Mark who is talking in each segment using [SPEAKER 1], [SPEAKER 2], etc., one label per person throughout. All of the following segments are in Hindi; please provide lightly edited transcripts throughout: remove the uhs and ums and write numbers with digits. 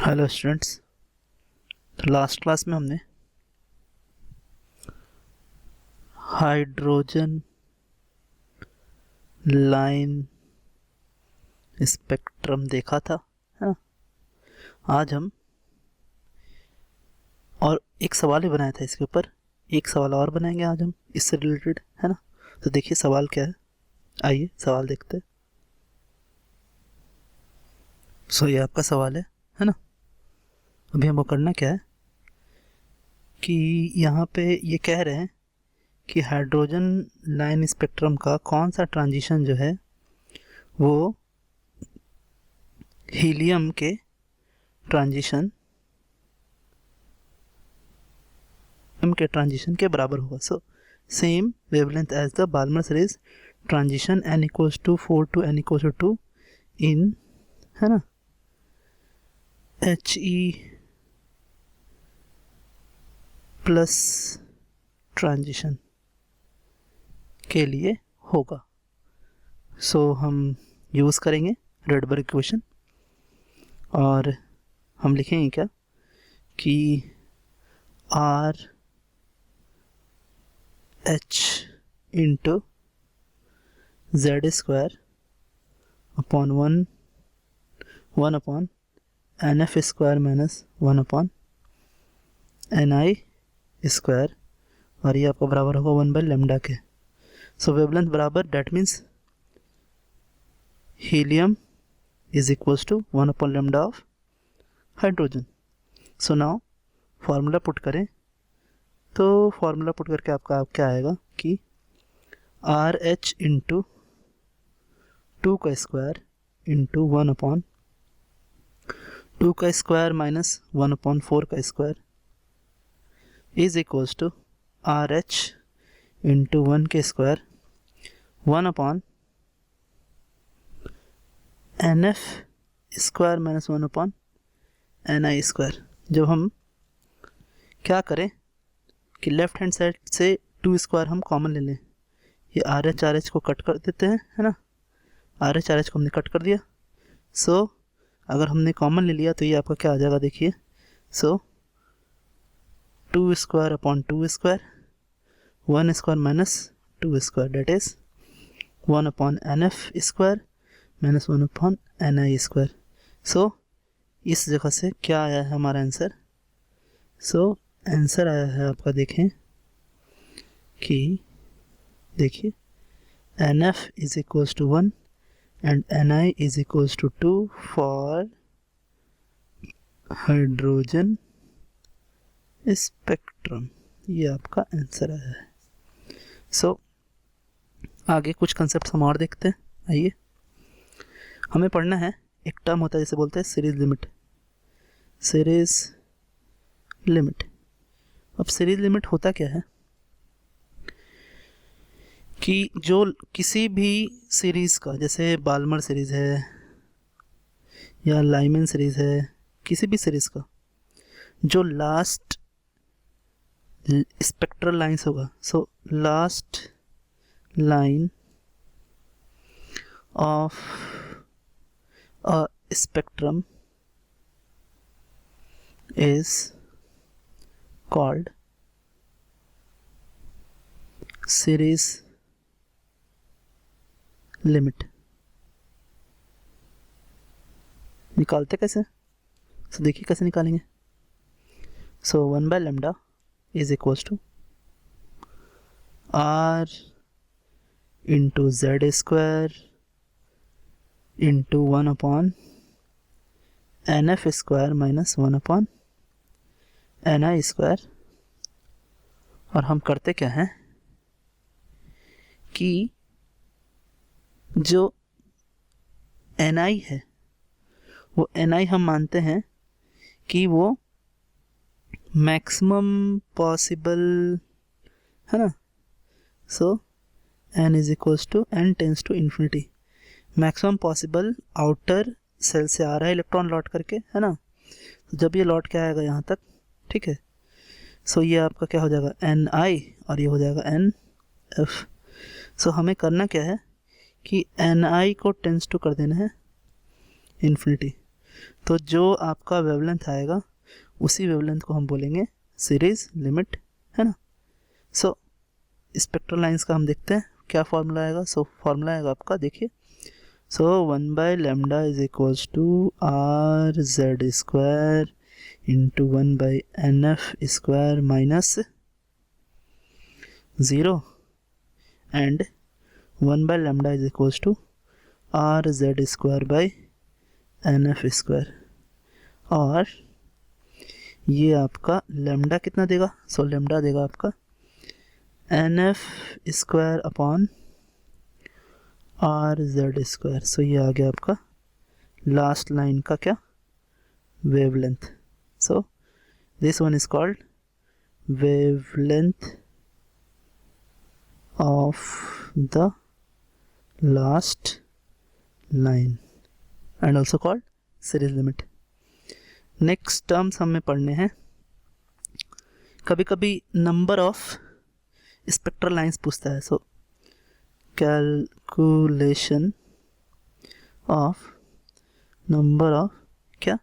[SPEAKER 1] Hello students. तो लास्ट क्लास में हमने हाइड्रोजन लाइन स्पेक्ट्रम देखा था, है ना। आज हम और एक सवाल ही बनाया था इसके ऊपर, एक सवाल और बनाएंगे आज हम इससे रिलेटेड, है ना। तो देखिए सवाल क्या है, आइए सवाल देखते हैं। ये आपका सवाल है ना। अभी हमको करना क्या है कि यहाँ पे ये कह रहे हैं कि हाइड्रोजन लाइन स्पेक्ट्रम का कौन सा ट्रांजिशन जो है वो हीलियम के ट्रांजिशन के बराबर होगा। Same wavelength as the Balmer series transition n equals to 4 to n equals to 2 इन, है ना, He प्लस ट्रांजिशन के लिए होगा। हम यूज़ करेंगे रेडबर्ग इक्वेशन और हम लिखेंगे क्या कि R H into Z square upon one upon N F square minus 1 upon N I square, और ये आपका बराबर होगा 1/λ के। वेवलेंथ बराबर, that means helium is equals to 1/λ of hydrogen. Now formula put करें तो फार्मूला पुट करके आपका क्या आएगा कि आर एच इंटू 2 का स्क्वायर इंटू 1/2 का स्क्वायर माइनस 1/4 का square is equals to R H into 1 के square 1/NF square minus 1/NI square. जब हम क्या करें कि लेफ्ट हैंड साइड से 2 स्क्वायर हम कॉमन ले लें, ये आर एच को कट कर देते हैं, है ना। आर एच को हमने कट कर दिया। अगर हमने कॉमन ले लिया तो ये आपका क्या आ जाएगा, देखिए। 2 square upon 2 square 1 square minus 2 square, that is 1/NF square minus 1/NI square. इस जगह से क्या आया है हमारा आंसर। आंसर आया है आपका, देखें कि देखिए NF is equals to 1 and NI is equals to 2 for hydrogen spectrum. ये आपका आंसर आया है। आगे कुछ कंसेप्ट हम और देखते हैं। आइए, हमें पढ़ना है, एक टर्म होता है जिसे बोलते हैं सीरीज लिमिट। अब सीरीज लिमिट होता क्या है कि जो किसी भी सीरीज का, जैसे बाल्मर सीरीज है या लाइमन सीरीज है, किसी भी सीरीज का जो लास्ट स्पेक्ट्रल लाइंस होगा, last line of a spectrum is called series limit। निकालते कैसे, देखिए कैसे निकालेंगे। 1/λ is equals to r into z square into 1/NF square minus 1/NI square. और हम करते क्या हैं कि जो NI है वो NI हम मानते हैं कि वो मैक्सिमम पॉसिबल, है ना। n is equals to n tends to infinity, maximum possible outer shell से आ रहा है इलेक्ट्रॉन लौट करके, है ना। जब ये लौट के आएगा यहाँ तक, ठीक है, ये आपका क्या हो जाएगा NI और ये हो जाएगा NF। हमें करना क्या है कि NI को टेंस टू कर देना है इन्फिनिटी। तो जो आपका वेवलेंथ आएगा उसी वेवलेंथ को हम बोलेंगे सीरीज लिमिट, है ना। सो स्पेक्ट्रल लाइंस का हम देखते हैं क्या फॉर्मूला आएगा। सो फॉर्मूला आएगा आपका, देखिए, so 1/λ is equals to R Z square into 1/nf square minus 0 and 1/λ is equals to R Z square by NF square. और ये आपका लैम्डा कितना देगा, सो लैम्डा देगा आपका NF square upon R Z square. So ये आ गया आपका लास्ट लाइन का क्या, wavelength. So this one is called wavelength of the last line and also called series limit. Next terms हमें पढ़ने हैं। कभी कभी नंबर ऑफ स्पेक्ट्रल लाइंस पूछता है। So calculation of number of क्या,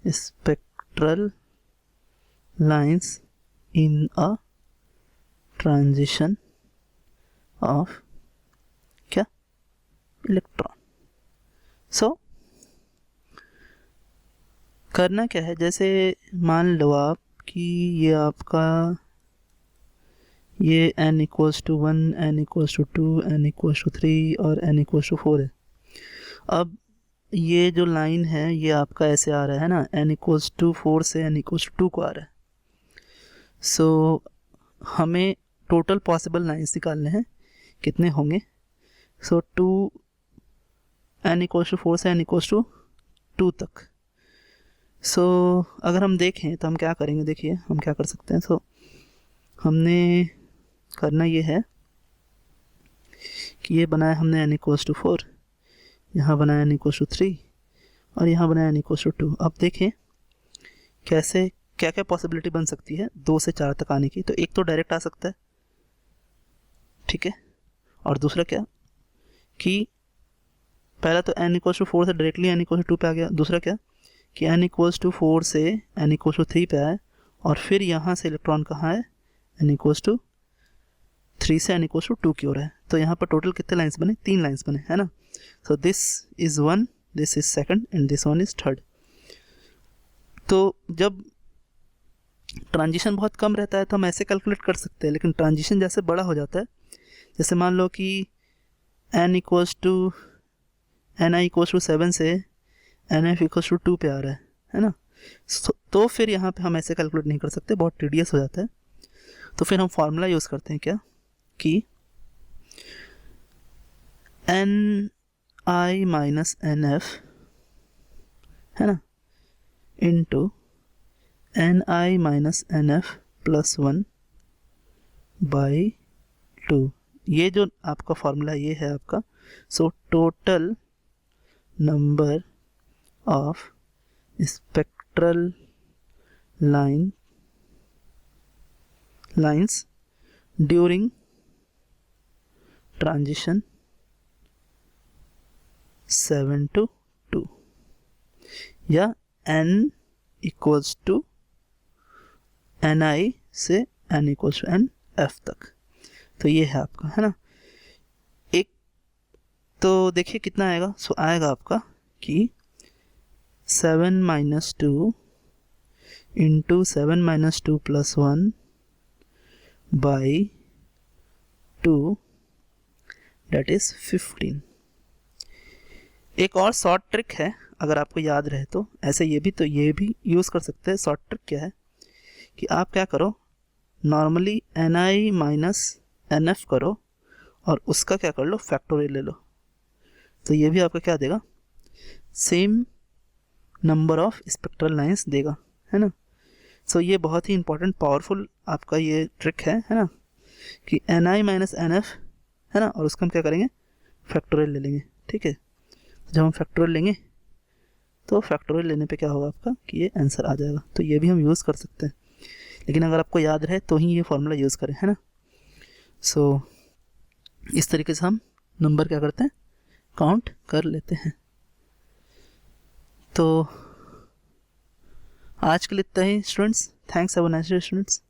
[SPEAKER 1] spectral lines in a transition of क्या, इलेक्ट्रॉन। सो करना क्या है, जैसे मान लो आप कि ये आपका ये n equals to 1, n equals to 2, n equals to 3 और n इक्वल्स टू 4 है। अब ये जो लाइन है ये आपका ऐसे आ रहा है ना, n इक्वल्स टू 4 से n इक्वल्स टू 2 को आ रहा है। सो हमें टोटल पॉसिबल लाइन्स निकालने हैं, कितने होंगे। सो n इक्वल्स टू 4 से n इक्वल्स टू 2 तक। सो अगर हम देखें तो हम क्या करेंगे, देखिए हम क्या कर सकते हैं। सो हमने करना ये है कि ये बनाया हमने n इक्वल्स टू 4, यहाँ बनाया n इक्वल्स टू 3 और यहाँ बनाया n इक्वल्स टू 2। अब देखें कैसे क्या क्या पॉसिबिलिटी बन सकती है 2 से 4 तक आने की। तो एक तो डायरेक्ट आ सकता है, ठीक है, और दूसरा क्या कि पहला तो n इक्वल्स टू 4 से डायरेक्टली n इक्वल्स टू 2 पे आ गया। दूसरा क्या कि n इक्वल्स टू 4 से n इक्वल्स टू 3 पे आए और फिर यहाँ से इलेक्ट्रॉन कहाँ है, n इक्वल्स टू 3 से n इक्वल्स टू 2 की ओर है। तो यहाँ पर टोटल कितने लाइंस बने, 3 लाइंस बने, है ना। So this is 1, this is second and this one is third. तो जब ट्रांजिशन बहुत कम रहता है तो हम ऐसे कैलकुलेट कर सकते हैं, लेकिन ट्रांजिशन जैसे बड़ा हो जाता है, जैसे मान लो कि n equals to ni equals to 7 से NF इक्वल्स टू 2 पे आ रहा है ना। तो फिर यहाँ पे हम ऐसे कैलकुलेट नहीं कर सकते, बहुत टीडियस हो जाता है। तो फिर हम फार्मूला यूज़ करते हैं क्या कि ni माइनस NF, है ना, into ni minus NF plus 1 by 2। ये जो आपका फार्मूला ये है आपका। So total number of spectral lines during transition 7 to 2 या n इक्वल्स टू ni से n equals to n f तक। तो ये है आपका, है ना। एक तो देखिए कितना आएगा। सो आएगा आपका कि 7 minus 2 into 7 minus 2 plus 1 by 2 that is 15। एक और शॉर्ट ट्रिक है, अगर आपको याद रहे तो ऐसे ये भी यूज़ कर सकते हैं। शॉर्ट ट्रिक क्या है कि आप क्या करो, नॉर्मली ni माइनस nf करो और उसका क्या कर लो, फैक्टोरियल ले लो। तो ये भी आपका क्या देगा, same number of spectral lines देगा, है ना। सो ये बहुत ही इंपॉर्टेंट पावरफुल आपका ये ट्रिक है ना, कि ni माइनस nf, है ना, और उसका हम क्या करेंगे, फैक्टोरियल ले लेंगे, ठीक है। जब हम फैक्टोरियल लेंगे तो फैक्टोरियल लेने पे क्या होगा आपका कि ये आंसर आ जाएगा। तो ये भी हम यूज़ कर सकते हैं, लेकिन अगर आपको याद रहे तो ही ये फॉर्मूला यूज़ करें, है ना। सो इस तरीके से हम नंबर क्या करते हैं, काउंट कर लेते हैं। तो आज के लिए इतना ही students. Thanks, have a nice day students.